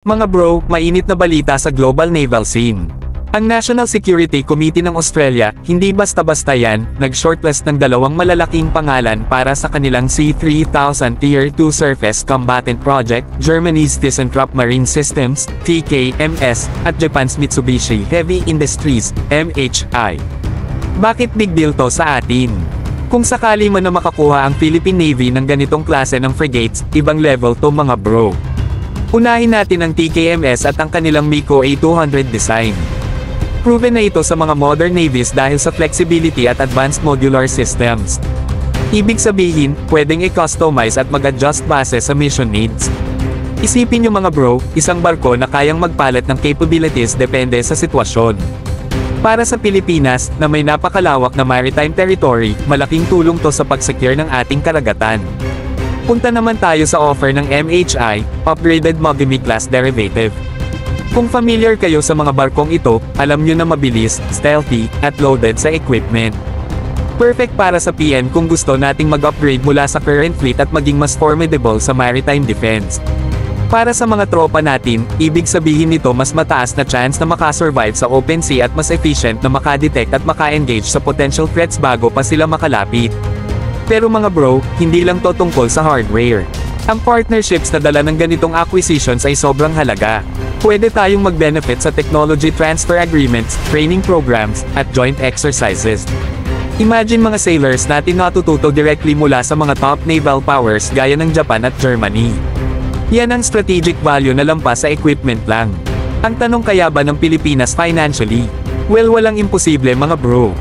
Mga bro, mainit na balita sa global naval scene. Ang National Security Committee ng Australia, hindi basta-basta yan, nag-shortlist ng dalawang malalaking pangalan para sa kanilang C-3000 Tier 2 Surface Combatant Project, Germany's ThyssenKrupp Marine Systems, TKMS, at Japan's Mitsubishi Heavy Industries, MHI. Bakit big deal to sa atin? Kung sakali man na makakuha ang Philippine Navy ng ganitong klase ng frigates, ibang level to mga bro. Unahin natin ang TKMS at ang kanilang MEKO A200 design. Proven na ito sa mga modern navies dahil sa flexibility at advanced modular systems. Ibig sabihin, pwedeng i-customize at mag-adjust base sa mission needs. Isipin nyo mga bro, isang barko na kayang magpalit ng capabilities depende sa sitwasyon. Para sa Pilipinas, na may napakalawak na maritime territory, malaking tulong to sa pag-secure ng ating karagatan. Punta naman tayo sa offer ng MHI, Upgraded Mogami Class Derivative. Kung familiar kayo sa mga barkong ito, alam nyo na mabilis, stealthy, at loaded sa equipment. Perfect para sa PN kung gusto nating mag-upgrade mula sa current fleet at maging mas formidable sa maritime defense. Para sa mga tropa natin, ibig sabihin nito mas mataas na chance na makasurvive sa open sea at mas efficient na makadetect at maka-engage sa potential threats bago pa sila makalapit. Pero mga bro, hindi lang to tungkol sa hardware. Ang partnerships na dala ng ganitong acquisitions ay sobrang halaga. Pwede tayong mag-benefit sa technology transfer agreements, training programs, at joint exercises. Imagine mga sailors natin natututo directly mula sa mga top naval powers gaya ng Japan at Germany. Yan ang strategic value na lampas sa equipment lang. Ang tanong kaya ba ng Pilipinas financially? Well, walang imposible mga bro.